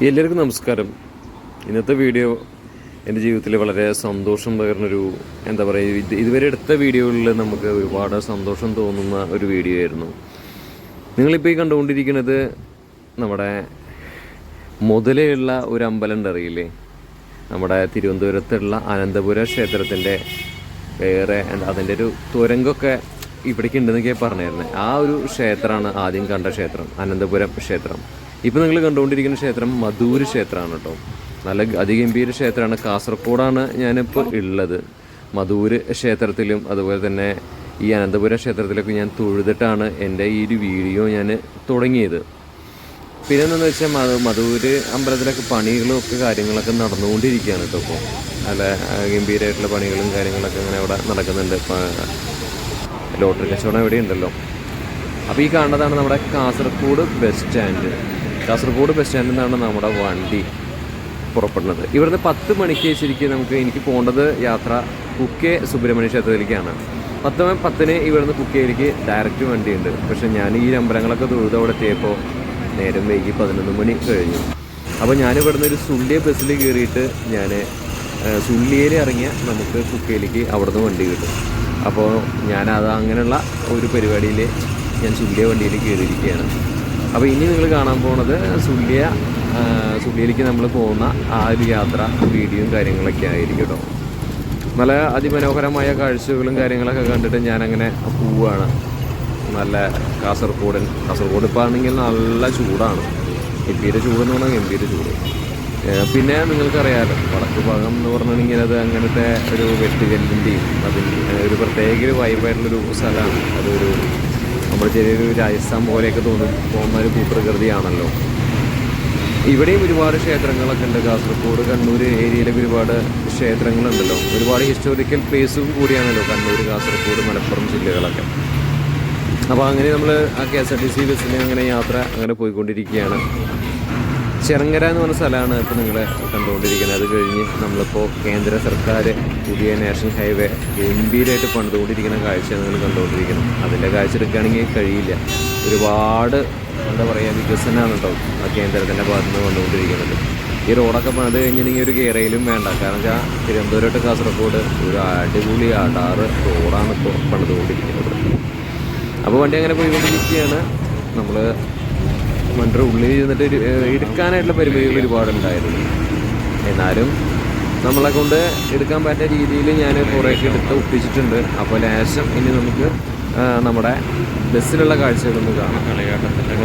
എല്ലാവർക്കും നമസ്കാരം. ഇന്നത്തെ വീഡിയോ എൻ്റെ ജീവിതത്തിൽ വളരെ സന്തോഷം പകർന്നൊരു എന്താ പറയുക, ഇതുവരെ എടുത്ത വീഡിയോകളിൽ നമുക്ക് ഒരുപാട് സന്തോഷം തോന്നുന്ന ഒരു വീഡിയോ ആയിരുന്നു. നിങ്ങളിപ്പോൾ ഈ കണ്ടുകൊണ്ടിരിക്കുന്നത് നമ്മുടെ മുതലയുള്ള ഒരു അമ്പലം ഉണ്ടറിയില്ലേ, നമ്മുടെ തിരുവനന്തപുരത്തുള്ള അനന്തപുര ക്ഷേത്രത്തിൻ്റെ വേറെ അതിൻ്റെ ഒരു തുരങ്കമൊക്കെ ഇവിടേക്ക് ഉണ്ടെന്നൊക്കെ പറഞ്ഞായിരുന്നത്. ആ ഒരു ക്ഷേത്രമാണ് ആദ്യം കണ്ട ക്ഷേത്രം, അനന്തപുരം ക്ഷേത്രം. ഇപ്പോൾ നിങ്ങൾ കണ്ടുകൊണ്ടിരിക്കുന്ന ക്ഷേത്രം മധൂര് ക്ഷേത്രമാണ് കേട്ടോ. നല്ല അതിഗംഭീര ക്ഷേത്രമാണ്. കാസർഗോഡാണ് ഞാനിപ്പോൾ ഉള്ളത്. മധൂര് ക്ഷേത്രത്തിലും അതുപോലെ തന്നെ ഈ അനന്തപുരം ക്ഷേത്രത്തിലൊക്കെ ഞാൻ തൊഴുതിട്ടാണ് എൻ്റെ ഈ ഒരു വീഡിയോ ഞാൻ തുടങ്ങിയത്. പിന്നെ എന്താണെന്ന് വെച്ചാൽ മധൂര് അമ്പലത്തിലൊക്കെ പണികളൊക്കെ കാര്യങ്ങളൊക്കെ നടന്നുകൊണ്ടിരിക്കുകയാണ് കേട്ടോ. ഇപ്പോൾ നല്ല ഗംഭീരമായിട്ടുള്ള പണികളും കാര്യങ്ങളൊക്കെ അങ്ങനെ അവിടെ നടക്കുന്നുണ്ട്. ലോട്ടറി കച്ചവടം എവിടെ ഉണ്ടല്ലോ. അപ്പോൾ ഈ കാണുന്നതാണ് നമ്മുടെ Kasaragod bus stand. Kasaragod bus സ്റ്റാൻഡിൽ നിന്നാണ് നമ്മുടെ വണ്ടി പുറപ്പെടുന്നത്. ഇവിടുന്ന് 10 മണിക്ക് ശരിക്കും എനിക്ക് പോകേണ്ടത് യാത്ര കുക്കെ സുബ്രഹ്മണ്യ ക്ഷേത്രത്തിലേക്കാണ്. 10:10 ഇവിടുന്ന് കുക്കയിലേക്ക് ഡയറക്റ്റ് വണ്ടിയുണ്ട്. പക്ഷേ ഞാൻ ഈ അമ്പലങ്ങളൊക്കെ തൊഴുത് അവിടെ എത്തിയപ്പോൾ നേരം വൈകി 11 മണി കഴിഞ്ഞു. അപ്പോൾ ഞാനിവിടുന്ന് ഒരു സുള്ളിയ ബസ്സിൽ കയറിയിട്ട് ഞാൻ സുള്ളിയിൽ ഇറങ്ങിയ നമുക്ക് കുക്കയിലേക്ക് അവിടുന്ന് വണ്ടി കിട്ടും. അപ്പോൾ ഞാനത് അങ്ങനെയുള്ള ഒരു പരിപാടിയിൽ ഞാൻ സുള്ളിയ വണ്ടിയിൽ കയറിയിരിക്കുകയാണ്. അപ്പോൾ ഇനി നിങ്ങൾ കാണാൻ പോകുന്നത് സുള്ളിയിലേക്ക് നമ്മൾ പോകുന്ന ആ ഒരു യാത്ര വീഡിയോയും കാര്യങ്ങളൊക്കെ ആയിരിക്കും കേട്ടോ. നല്ല അതിമനോഹരമായ കാഴ്ചകളും കാര്യങ്ങളൊക്കെ കണ്ടിട്ട് ഞാനങ്ങനെ പോവുകയാണ്. നല്ല കാസർഗോഡ് ഇപ്പോൾ ആണെങ്കിൽ നല്ല ചൂടാണ്. ഗംഭീര ചൂടെന്ന് പറഞ്ഞാൽ ഗംഭീര ചൂട്. പിന്നെ നിങ്ങൾക്കറിയാമല്ലോ, വടക്ക് ഭാഗം എന്ന് പറഞ്ഞിട്ടുണ്ടെങ്കിൽ അത് അങ്ങനത്തെ ഒരു വെട്ടുകല്ലിൻ്റെയും അതിൻ്റെ ഒരു പ്രത്യേക ഒരു വൈബായിട്ടുള്ളൊരു സ്ഥലമാണ്. അതൊരു നമ്മൾ ചെറിയൊരു രാജസ്ഥാൻ പോലെയൊക്കെ പോകുന്ന ഒരു ഭൂപ്രകൃതിയാണല്ലോ. ഇവിടെയും ഒരുപാട് ക്ഷേത്രങ്ങളൊക്കെ ഉണ്ട്. കാസർഗോഡ് കണ്ണൂർ ഏരിയയിലൊക്കെ ഒരുപാട് ക്ഷേത്രങ്ങളുണ്ടല്ലോ. ഒരുപാട് ഹിസ്റ്റോറിക്കൽ പ്ലേസും കൂടിയാണല്ലോ കണ്ണൂർ, കാസർഗോഡ്, മലപ്പുറം ജില്ലകളൊക്കെ. അപ്പോൾ അങ്ങനെ നമ്മൾ ആ KSRTC ബസ്സിൽ അങ്ങനെ യാത്ര അങ്ങനെ പോയിക്കൊണ്ടിരിക്കുകയാണ്. ചെറങ്ങര എന്ന് പറഞ്ഞ സ്ഥലമാണ് ഇപ്പോൾ നിങ്ങൾ കണ്ടുകൊണ്ടിരിക്കുന്നത്. അത് കഴിഞ്ഞ് നമ്മളിപ്പോൾ കേന്ദ്ര സർക്കാർ പുതിയ നാഷണൽ ഹൈവേ ഗംഭീരമായിട്ട് പണിതുകൊണ്ടിരിക്കുന്ന കാഴ്ച നിങ്ങൾ കണ്ടുകൊണ്ടിരിക്കണം. അതിൻ്റെ കാഴ്ച എടുക്കുകയാണെങ്കിൽ കഴിയില്ല. ഒരുപാട് എന്താ പറയുക വികസനമാണ് കേട്ടോ ആ കേന്ദ്രത്തിൻ്റെ ഭാഗത്ത് നിന്ന് വന്നുകൊണ്ടിരിക്കുന്നത്. ഈ റോഡൊക്കെ പണിത് കഴിഞ്ഞിട്ടുണ്ടെങ്കിൽ ഒരു കേരയിലും വേണ്ട. കാരണം വെച്ചാൽ തിരുവനന്തപുരം ടു കാസർഗോഡ് ഒരു അടിപൊളി അടാറ് റോഡാണ് ഇപ്പോൾ പണിതുകൊണ്ടിരിക്കുന്നത്. അപ്പോൾ വണ്ടി അങ്ങനെ പോയിക്കൊണ്ടിരിക്കുകയാണ്. നമ്മൾ വണ്ടിയുടെ ഉള്ളിൽ ഇരുന്നിട്ട് എടുക്കാനായിട്ടുള്ള പരിപാടികൾ ഒരുപാടുണ്ടായിരുന്നു. എന്നാലും നമ്മളെ കൊണ്ട് എടുക്കാൻ പറ്റുന്ന രീതിയിൽ ഞാൻ കുറേയൊക്കെ എടുത്ത് ഒപ്പിച്ചിട്ടുണ്ട്. അപ്പോൾ ലേശം ഇനി നമുക്ക് നമ്മുടെ ബസ്സിലുള്ള കാഴ്ചകളൊന്ന് കാണാം. കളിയാട്ടത്തിൻ്റെ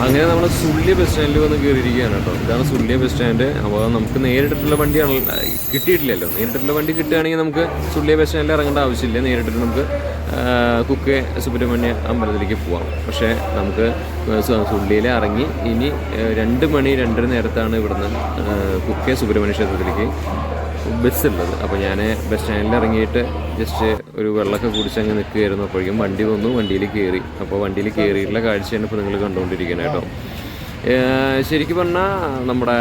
അങ്ങനെ നമ്മൾ സുള്ളിയ ബസ് സ്റ്റാൻഡിൽ വന്ന് കയറിയിരിക്കുകയാണ് കേട്ടോ. ഇതാണ് സുള്ളിയ ബസ് സ്റ്റാൻഡ്. അപ്പോൾ നമുക്ക് നേരിട്ടിട്ടുള്ള വണ്ടിയാണ് കിട്ടിയിട്ടില്ലല്ലോ. നേരിട്ടിട്ടുള്ള വണ്ടി കിട്ടുകയാണെങ്കിൽ നമുക്ക് സുള്ളിയ ബസ് സ്റ്റാൻഡിൽ ഇറങ്ങേണ്ട ആവശ്യമില്ല. നേരിട്ടിട്ട് നമുക്ക് കുക്കെ സുബ്രഹ്മണ്യ അമ്പലത്തിലേക്ക് പോവാം. പക്ഷേ നമുക്ക് സുള്ളിയിൽ ഇറങ്ങി ഇനി 2 മണി 2:30 നേരത്താണ് ഇവിടുന്ന് കുക്കെ സുബ്രഹ്മണ്യ ക്ഷേത്രത്തിലേക്ക് ബസ്സുള്ളത്. അപ്പോൾ ഞാൻ ബസ് സ്റ്റാൻഡിൽ ഇറങ്ങിയിട്ട് ജസ്റ്റ് ഒരു വെള്ളമൊക്കെ കുടിച്ച് അങ്ങ് നിൽക്കുകയായിരുന്നു. അപ്പോഴേക്കും വണ്ടി വന്നു, വണ്ടിയിൽ കയറി. അപ്പോൾ വണ്ടിയിൽ കയറിയിട്ടുള്ള കാഴ്ചയാണ് ഇപ്പോൾ നിങ്ങൾ കണ്ടുകൊണ്ടിരിക്കുന്നത് കേട്ടോ. ശരിക്കും പറഞ്ഞാൽ നമ്മുടെ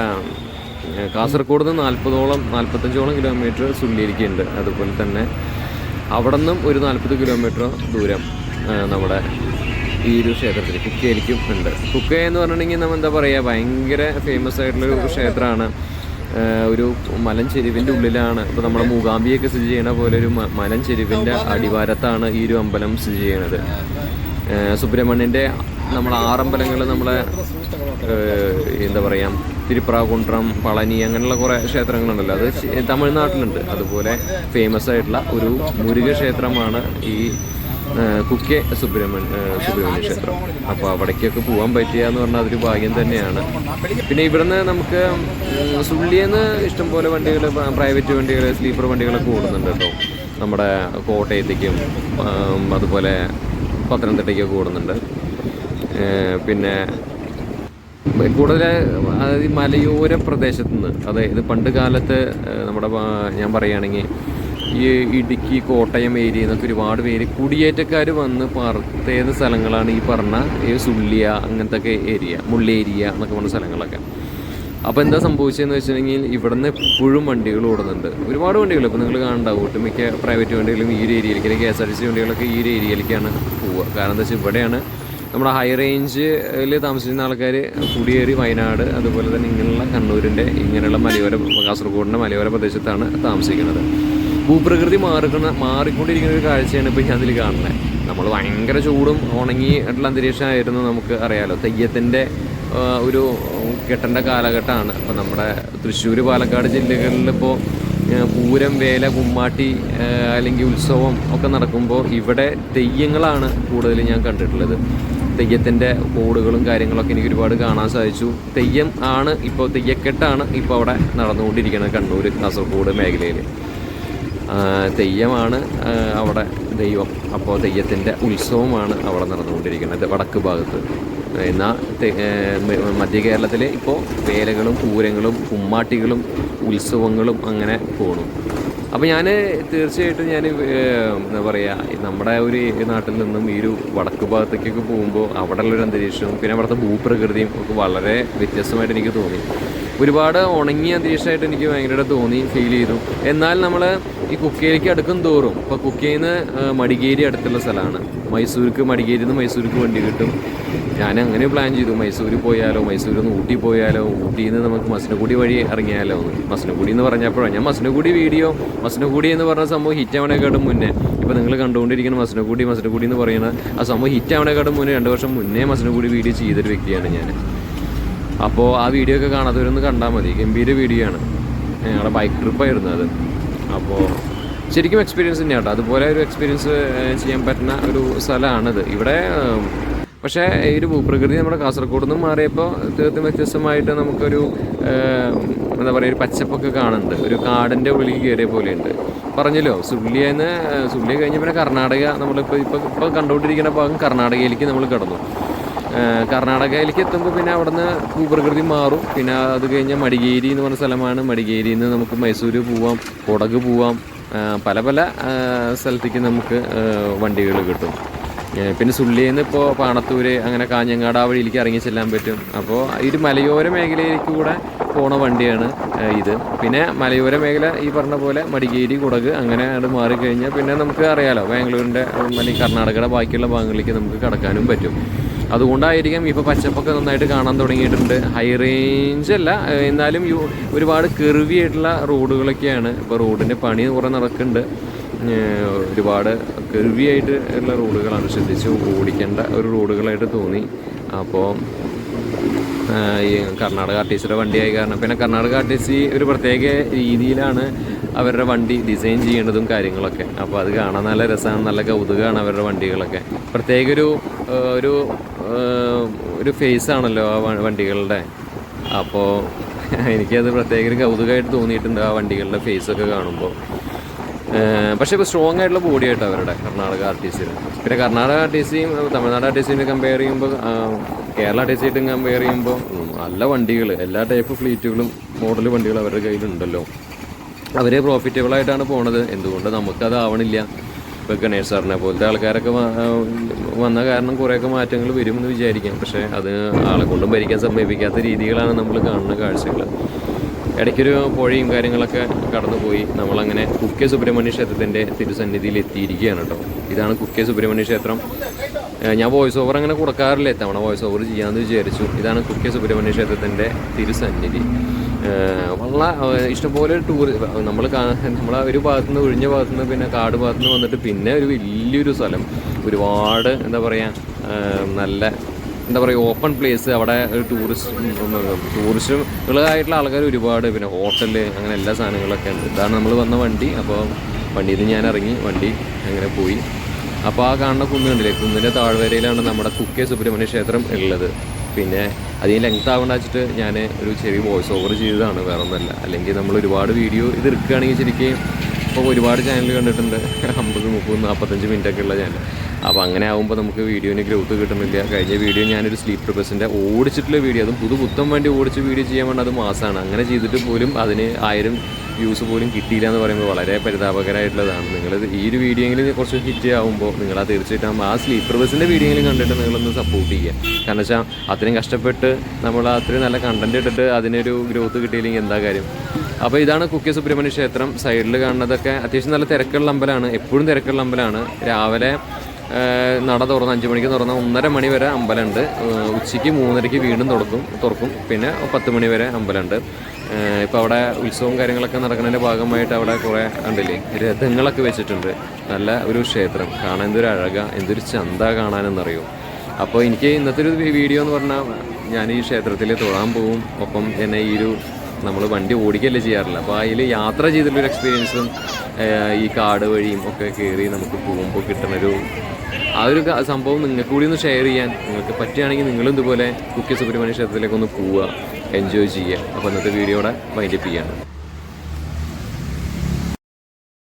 കാസർഗോഡ് നിന്ന് 45ഓളം കിലോമീറ്റർ സുള്ളിയിലേക്ക് ഉണ്ട്. അതുപോലെ തന്നെ അവിടെ നിന്നും ഒരു 40 കിലോമീറ്റർ ദൂരം നമ്മുടെ ഈ ഒരു ക്ഷേത്രത്തിൽ കുക്കയിലേക്കും ഉണ്ട്. കുക്ക എന്ന് പറഞ്ഞിട്ടുണ്ടെങ്കിൽ നമ്മൾ എന്താ പറയുക, ഭയങ്കര ഫേമസ് ആയിട്ടുള്ളൊരു ക്ഷേത്രമാണ്. ഒരു മലഞ്ചെരുവിൻ്റെ ഉള്ളിലാണ്. ഇപ്പോൾ നമ്മുടെ മൂകാംബിയൊക്കെ സ്ഥിതി ചെയ്യണ പോലെ ഒരു മലഞ്ചെരുവിൻ്റെ അടിവാരത്താണ് ഈ ഒരു അമ്പലം സ്ഥിതി ചെയ്യണത്. സുബ്രഹ്മണ്യൻ്റെ നമ്മളെ 6 അമ്പലങ്ങൾ നമ്മളെ എന്താ പറയുക, തിരുപ്രാകുണ്ട്രം, പളനി, അങ്ങനെയുള്ള കുറേ ക്ഷേത്രങ്ങളുണ്ടല്ലോ, അത് തമിഴ്നാട്ടിലുണ്ട്. അതുപോലെ ഫേമസ് ആയിട്ടുള്ള ഒരു മുരുക ക്ഷേത്രമാണ് ഈ കുക്കെ സുബ്രഹ്മണ്യ ക്ഷേത്രം. അപ്പോൾ അവിടേക്കൊക്കെ പോകാൻ പറ്റുക എന്ന് പറഞ്ഞാൽ അതൊരു ഭാഗ്യം തന്നെയാണ്. പിന്നെ ഇവിടുന്ന് നമുക്ക് സുള്ളിയെന്ന് ഇഷ്ടംപോലെ വണ്ടികൾ, പ്രൈവറ്റ് വണ്ടികൾ, സ്ലീപ്പർ വണ്ടികളൊക്കെ ഓടുന്നുണ്ട് കേട്ടോ. നമ്മുടെ കോട്ടയത്തേക്കും അതുപോലെ പത്തനംതിട്ടയ്ക്കൊക്കെ ഓടുന്നുണ്ട്. പിന്നെ കൂടുതൽ അതായത് മലയോര പ്രദേശത്തു നിന്ന്, അതായത് പണ്ട് കാലത്ത് നമ്മുടെ ഞാൻ പറയുകയാണെങ്കിൽ ഈ ഇടുക്കി, കോട്ടയം ഏരിയയിൽ നിന്നൊക്കെ ഒരുപാട് പേര് കുടിയേറ്റക്കാർ വന്ന് പാർത്തേന്ന സ്ഥലങ്ങളാണ് ഈ പറഞ്ഞ സുള്ളിയ, അങ്ങനത്തെ ഒക്കെ ഏരിയ, മുള്ളേരിയ എന്നൊക്കെ പറഞ്ഞ സ്ഥലങ്ങളൊക്കെ. അപ്പോൾ എന്താ സംഭവിച്ചതെന്ന് വെച്ചിട്ടുണ്ടെങ്കിൽ ഇവിടുന്ന് എപ്പോഴും വണ്ടികൾ ഓടുന്നുണ്ട്, ഒരുപാട് വണ്ടികൾ. ഇപ്പോൾ നിങ്ങൾ കാണണ്ടാവും, ഒട്ടുമിക്ക പ്രൈവറ്റ് വണ്ടികളും ഈ ഒരു ഏരിയയിലേക്ക്, അല്ലെങ്കിൽ KSRTC വണ്ടികളൊക്കെ ഈ ഒരു ഏരിയയിലേക്കാണ് പോവുക. കാരണം എന്താ വെച്ചാൽ ഇവിടെയാണ് നമ്മുടെ ഹൈ റേഞ്ചിൽ താമസിക്കുന്ന ആൾക്കാർ കുടിയേറി വയനാട്, അതുപോലെ തന്നെ ഇങ്ങനെയുള്ള കണ്ണൂരിൻ്റെ ഇങ്ങനെയുള്ള കാസർഗോഡിൻ്റെ മലയോര പ്രദേശത്താണ് താമസിക്കുന്നത്. ഭൂപ്രകൃതി മാറിക്കൊണ്ടിരിക്കുന്ന ഒരു കാഴ്ചയാണ് ഇപ്പോൾ ഞാൻ അതിൽ കാണുന്നത്. നമ്മൾ ഭയങ്കര ചൂടും ഉണങ്ങിയിട്ടുള്ള അന്തരീക്ഷമായിരുന്നു, നമുക്ക് അറിയാലോ. തെയ്യത്തിൻ്റെ ഒരു കെട്ടേണ്ട കാലഘട്ടമാണ്. അപ്പോൾ നമ്മുടെ തൃശ്ശൂർ, പാലക്കാട് ജില്ലകളിലിപ്പോൾ പൂരം, വേല, കുമ്മാട്ടി അല്ലെങ്കിൽ ഉത്സവം ഒക്കെ നടക്കുമ്പോൾ ഇവിടെ തെയ്യങ്ങളാണ് കൂടുതൽ ഞാൻ കണ്ടിട്ടുള്ളത്. തെയ്യത്തിൻ്റെ ബോർഡുകളും കാര്യങ്ങളൊക്കെ എനിക്ക് ഒരുപാട് കാണാൻ സാധിച്ചു. തെയ്യം ആണ് ഇപ്പോൾ, തെയ്യക്കെട്ടാണ് ഇപ്പോൾ അവിടെ നടന്നുകൊണ്ടിരിക്കുന്നത് കണ്ണൂർ, കാസർഗോഡ് മേഖലയിൽ. തെയ്യമാണ് അവിടെ ദൈവം. അപ്പോൾ തെയ്യത്തിൻ്റെ ഉത്സവമാണ് അവിടെ നടന്നുകൊണ്ടിരിക്കുന്നത് വടക്ക് ഭാഗത്ത്. എന്നാൽ മധ്യ കേരളത്തിൽ ഇപ്പോൾ വേലകളും പൂരങ്ങളും കുമ്മാട്ടികളും ഉത്സവങ്ങളും അങ്ങനെ പോകണം. അപ്പോൾ ഞാൻ തീർച്ചയായിട്ടും എന്താ പറയുക, നമ്മുടെ ഒരു നാട്ടിൽ നിന്നും ഈ ഒരു വടക്ക് ഭാഗത്തേക്കൊക്കെ പോകുമ്പോൾ അവിടെയുള്ളൊരു അന്തരീക്ഷവും പിന്നെ അവിടുത്തെ ഭൂപ്രകൃതിയും ഒക്കെ വളരെ വ്യത്യസ്തമായിട്ട് എനിക്ക് തോന്നി. ഒരുപാട് ഉണങ്ങിയ അന്തരീക്ഷമായിട്ട് എനിക്ക് ഭയങ്കരമായിട്ട് തോന്നി, ഫീൽ ചെയ്തു. എന്നാൽ നമ്മൾ ഈ കുക്കയിലേക്ക് അടുക്കും തോറും, ഇപ്പോൾ കുക്കയിൽ നിന്ന് മടികേരി അടുത്തുള്ള സ്ഥലമാണ്. മടികേരിയിൽ നിന്ന് മൈസൂർക്ക് വണ്ടി കിട്ടും. ഞാൻ അങ്ങനെ പ്ലാൻ ചെയ്തു, മൈസൂരിൽ പോയാലോ, മൈസൂരിൽ നിന്ന് ഊട്ടി പോയാലോ, ഊട്ടിയിൽ നിന്ന് നമുക്ക് മസനഗുഡി വഴി ഇറങ്ങിയാലോ എന്ന്. മസനഗുഡി എന്ന് പറഞ്ഞപ്പോഴാണ് ഞാൻ മസനഗുഡി എന്ന് പറഞ്ഞ സംഭവം ഹിറ്റ് ആവണേക്കാട്ടും മുന്നേ, ഇപ്പോൾ നിങ്ങൾ കണ്ടുകൊണ്ടിരിക്കുന്ന മസനഗുഡി എന്ന് പറയുന്ന ആ സംഭവം ഹിറ്റ് ആവണേക്കാട്ടും മുന്നേ 2 വർഷം മുന്നേ മസനഗുഡി വീഡിയോ ചെയ്തൊരു വ്യക്തിയാണ് ഞാൻ. അപ്പോൾ ആ വീഡിയോ ഒക്കെ കാണാത്തവരൊന്ന് കണ്ടാൽ മതി, ഗംഭീര വീഡിയോ ആണ്. ഞങ്ങളുടെ ബൈക്ക് ട്രിപ്പായിരുന്നു അത്. അപ്പോൾ ശരിക്കും എക്സ്പീരിയൻസ് തന്നെയാണ് കേട്ടോ. അതുപോലെ ഒരു എക്സ്പീരിയൻസ് ചെയ്യാൻ പറ്റുന്ന ഒരു സ്ഥലമാണിത്. ഇവിടെ പക്ഷേ ഈ ഒരു ഭൂപ്രകൃതി നമ്മുടെ കാസർഗോഡ് നിന്നും മാറിയപ്പോൾ തീർത്തും വ്യത്യസ്തമായിട്ട് നമുക്കൊരു എന്താ പറയുക, ഒരു പച്ചപ്പൊക്കെ കാണുന്നുണ്ട്. ഒരു കാടിൻ്റെ ഉള്ളിൽ കയറിയ പോലെയുണ്ട്. പറഞ്ഞല്ലോ, സുള്ളി കഴിഞ്ഞ് പിന്നെ കർണാടക, ഇപ്പോൾ കണ്ടുകൊണ്ടിരിക്കുന്ന ഭാഗം കർണാടകയിലേക്ക് നമ്മൾ കടന്നു. കർണാടകയിലേക്ക് എത്തുമ്പോൾ പിന്നെ അവിടുന്ന് ഭൂപ്രകൃതി മാറും. പിന്നെ അത് കഴിഞ്ഞാൽ മടികേരി എന്ന് പറഞ്ഞ സ്ഥലമാണ്. മടികേരിയിൽ നിന്ന് നമുക്ക് മൈസൂർ പോവാം, കൊടക് പോവാം, പല സ്ഥലത്തേക്ക് നമുക്ക് വണ്ടികൾ കിട്ടും. പിന്നെ സുള്ളിയിൽ നിന്ന് ഇപ്പോൾ പാണത്തൂർ, അങ്ങനെ കാഞ്ഞങ്ങാട്, ആ വഴിയിലേക്ക് ഇറങ്ങി ചെല്ലാൻ പറ്റും. അപ്പോൾ ഈ ഒരു മലയോര മേഖലയിലേക്ക് കൂടെ പോണ വണ്ടിയാണ് ഇത്. പിന്നെ മലയോര മേഖല ഈ പറഞ്ഞ പോലെ മടികേരി, കുടക് അങ്ങനെ അത് മാറിക്കഴിഞ്ഞാൽ പിന്നെ നമുക്ക് അറിയാലോ, ബാംഗ്ലൂരിൻ്റെ അല്ലെങ്കിൽ കർണാടകയുടെ ബാക്കിയുള്ള ഭാഗങ്ങളിലേക്ക് നമുക്ക് കടക്കാനും പറ്റും. അതുകൊണ്ടായിരിക്കും ഇപ്പോൾ പച്ചപ്പൊക്കെ നന്നായിട്ട് കാണാൻ തുടങ്ങിയിട്ടുണ്ട്. ഹൈ റേഞ്ച് അല്ല, എന്നാലും ഒരുപാട് കെർവി ആയിട്ടുള്ള റോഡുകളൊക്കെയാണ്. ഇപ്പോൾ റോഡിൻ്റെ പണി കുറേ നടക്കുന്നുണ്ട്. ഒരുപാട് കെർവി ആയിട്ട് ഉള്ള റോഡുകളാണ്, ശ്രദ്ധിച്ച് ഓടിക്കേണ്ട ഒരു റോഡുകളായിട്ട് തോന്നി. അപ്പോൾ ഈ കർണാടക ആർട്ടിസിയുടെ വണ്ടിയായ കാരണം, പിന്നെ കർണാടക ആർട്ടിസി ഒരു പ്രത്യേക രീതിയിലാണ് അവരുടെ വണ്ടി ഡിസൈൻ ചെയ്യേണ്ടതും കാര്യങ്ങളൊക്കെ. അപ്പോൾ അത് കാണാൻ നല്ല രസമാണ്, നല്ല കൗതുകമാണ് അവരുടെ വണ്ടികളൊക്കെ. പ്രത്യേക ഒരു ഒരു ഫേസ് ആണല്ലോ ആ വണ്ടികളുടെ. അപ്പോൾ എനിക്കത് പ്രത്യേക ഒരു കൗതുകമായിട്ട് തോന്നിയിട്ടുണ്ട് ആ വണ്ടികളുടെ ഫേസൊക്കെ കാണുമ്പോൾ. പക്ഷേ ഇപ്പോൾ സ്ട്രോങ് ആയിട്ടുള്ള ബോഡി ആയിട്ട് അവരുടെ കർണാടക RTC. പിന്നെ കർണാടക RTCയും തമിഴ്നാട് RTCനെ കമ്പയർ ചെയ്യുമ്പോൾ കേരള RTC ആയിട്ട് കമ്പയർ ചെയ്യുമ്പോൾ നല്ല വണ്ടികൾ, എല്ലാ ടൈപ്പ് ഫ്ലീറ്റുകളും മോഡൽ വണ്ടികൾ അവരുടെ കയ്യിലുണ്ടല്ലോ. അവർ പ്രോഫിറ്റബിളായിട്ടാണ് പോണത്. എന്തുകൊണ്ട് നമുക്കത് ആവണില്ല? ഇപ്പോൾ ഗണേഷ് സാറിനെ പോലത്തെ ആൾക്കാരൊക്കെ വന്ന കാരണം കുറേയൊക്കെ മാറ്റങ്ങൾ വരുമെന്ന് വിചാരിക്കാം. പക്ഷേ അത് ആളെ കൊണ്ടും ഭരിക്കാൻ സമ്മതിപ്പിക്കാത്ത രീതികളാണ് നമ്മൾ കാണുന്ന കാഴ്ചകൾ. ഇടയ്ക്കൊരു പുഴയും കാര്യങ്ങളൊക്കെ കടന്നുപോയി നമ്മളങ്ങനെ കുക്കെ സുബ്രഹ്മണ്യ ക്ഷേത്രത്തിൻ്റെ തിരുസന്നിധിയിൽ എത്തിയിരിക്കുകയാണ് കേട്ടോ. ഇതാണ് കുക്കെ സുബ്രഹ്മണ്യ ക്ഷേത്രം. ഞാൻ വോയിസ് ഓവർ അങ്ങനെ കൊടുക്കാറില്ല, തവണ വോയിസ് ഓവർ ചെയ്യാമെന്ന് വിചാരിച്ചു. ഇതാണ് കുക്കെ സുബ്രഹ്മണ്യ ക്ഷേത്രത്തിൻ്റെ തിരുസന്നിധി. വളരെ ഇഷ്ടംപോലെ നമ്മൾ ഒരു ഭാഗത്തുനിന്ന് ഒഴിഞ്ഞ ഭാഗത്തുനിന്ന് പിന്നെ കാട് ഭാഗത്തുനിന്ന് വന്നിട്ട് പിന്നെ ഒരു വലിയൊരു സ്ഥലം, ഒരുപാട് എന്താ പറയുക, നല്ല ഓപ്പൺ പ്ലേസ്. അവിടെ ടൂറിസ്റ്റുകളായിട്ടുള്ള ആൾക്കാർ ഒരുപാട്, പിന്നെ ഹോട്ടല്, അങ്ങനെ എല്ലാ സാധനങ്ങളൊക്കെ ഉണ്ട്. ഇതാണ് നമ്മൾ വന്ന വണ്ടി. അപ്പോൾ വണ്ടിയിൽ നിന്ന് ഞാൻ ഇറങ്ങി, വണ്ടി അങ്ങനെ പോയി. അപ്പോൾ ആ കാണുന്ന കുന്ന് കണ്ടില്ലേ, കുന്നിൻ്റെ താഴ്വരയിലാണ് നമ്മുടെ കുക്കെ സുബ്രഹ്മണ്യ ക്ഷേത്രം ഉള്ളത്. പിന്നെ അതിന് ലെങ്ത് ആവേണ്ട വെച്ചിട്ട് ഞാൻ ഒരു ചെറിയ വോയിസ് ഓവർ ചെയ്തതാണ്, വേറെ ഒന്നുമല്ല. അല്ലെങ്കിൽ നമ്മൾ ഒരുപാട് വീഡിയോ ഇത് എടുക്കുകയാണെങ്കിൽ ശരിക്കും ഇപ്പോൾ ഒരുപാട് ചാനൽ കണ്ടിട്ടുണ്ട്, 50, 30, 45 മിനിറ്റൊക്കെ ഉള്ള ചാനൽ. അപ്പോൾ അങ്ങനെ ആകുമ്പോൾ നമുക്ക് വീഡിയോന് ഗ്രോത്ത് കിട്ടുന്നില്ല. കഴിഞ്ഞ വീഡിയോ ഞാനൊരു സ്ലീപ്പർ ബസ്സിൻ്റെ ഓടിച്ചിട്ടുള്ള വീഡിയോ, അതും പുത്തം വേണ്ടി ഓടിച്ച് വീഡിയോ ചെയ്യാൻ വേണ്ടി അത് മാസമാണ്. അങ്ങനെ ചെയ്തിട്ട് പോലും അതിന് 1000 വ്യൂസ് പോലും കിട്ടിയില്ല എന്ന് പറയുമ്പോൾ വളരെ പരിതാപകരമായിട്ടുള്ളതാണ്. നിങ്ങൾ ഈ ഒരു വീഡിയോയെങ്കിലും കുറച്ച് ഹിറ്റ് ആകുമ്പോൾ നിങ്ങൾ തീർച്ചയായിട്ടും ആ സ്ലീപ്പർ ബസ്സിൻ്റെ വീഡിയോയെങ്കിലും കണ്ടിട്ട് നിങ്ങളൊന്ന് സപ്പോർട്ട് ചെയ്യുക. കാരണം വെച്ചാൽ അത്രയും കഷ്ടപ്പെട്ട് നമ്മൾ അത്രയും നല്ല കണ്ടൻറ്റ് ഇട്ടിട്ട് അതിനൊരു ഗ്രോത്ത് കിട്ടിയില്ലെങ്കിൽ എന്താ കാര്യം. അപ്പോൾ ഇതാണ് കുക്കെ സുബ്രഹ്മണ്യ ക്ഷേത്രം. സൈഡിൽ കാണുന്നതൊക്കെ അത്യാവശ്യം നല്ല തിരക്കുള്ള അമ്പലമാണ്, എപ്പോഴും തിരക്കുള്ള അമ്പലമാണ്. രാവിലെ നട തുറന്ന് 5 മണിക്ക് തുറന്ന 1:30 മണി വരെ അമ്പലമുണ്ട്. ഉച്ചയ്ക്ക് 3:30 വീണ്ടും തുറക്കും. പിന്നെ 10 മണി വരെ അമ്പലമുണ്ട്. ഇപ്പോൾ അവിടെ ഉത്സവവും കാര്യങ്ങളൊക്കെ നടക്കുന്നതിൻ്റെ ഭാഗമായിട്ട് അവിടെ കുറേ കണ്ടില്ലേ രഥങ്ങളൊക്കെ വെച്ചിട്ടുണ്ട്. നല്ല ഒരു ക്ഷേത്രം കാണാൻ എന്തൊരു അഴക, എന്തൊരു ചന്ത കാണാനെന്നറിയോ. അപ്പോൾ എനിക്ക് ഇന്നത്തെ ഒരു വീഡിയോ എന്ന് പറഞ്ഞാൽ ഞാൻ ഈ ക്ഷേത്രത്തിൽ തൊഴാൻ പോവും, ഒപ്പം എന്നെ നമ്മൾ വണ്ടി ഓടിക്കുകയല്ലേ ചെയ്യാറില്ല, അപ്പോൾ അതിൽ യാത്ര ചെയ്തിട്ടുള്ളൊരു എക്സ്പീരിയൻസും ഈ കാട് വഴിയും ഒക്കെ കയറി നമുക്ക് പോകുമ്പോൾ കിട്ടുന്നൊരു ആ ഒരു സംഭവം നിങ്ങൾക്ക് കൂടി ഒന്ന് ഷെയർ ചെയ്യാൻ നിങ്ങൾക്ക് പറ്റുകയാണെങ്കിൽ നിങ്ങളും ഇതുപോലെ കുക്കെ സുബ്രഹ്മണ്യ ക്ഷേത്രത്തിലേക്കൊന്ന് പോവുക, എൻജോയ് ചെയ്യുക. അപ്പോൾ ഇന്നത്തെ വീഡിയോയുടെ വൈൻഡപ്പ് ചെയ്യാണ്.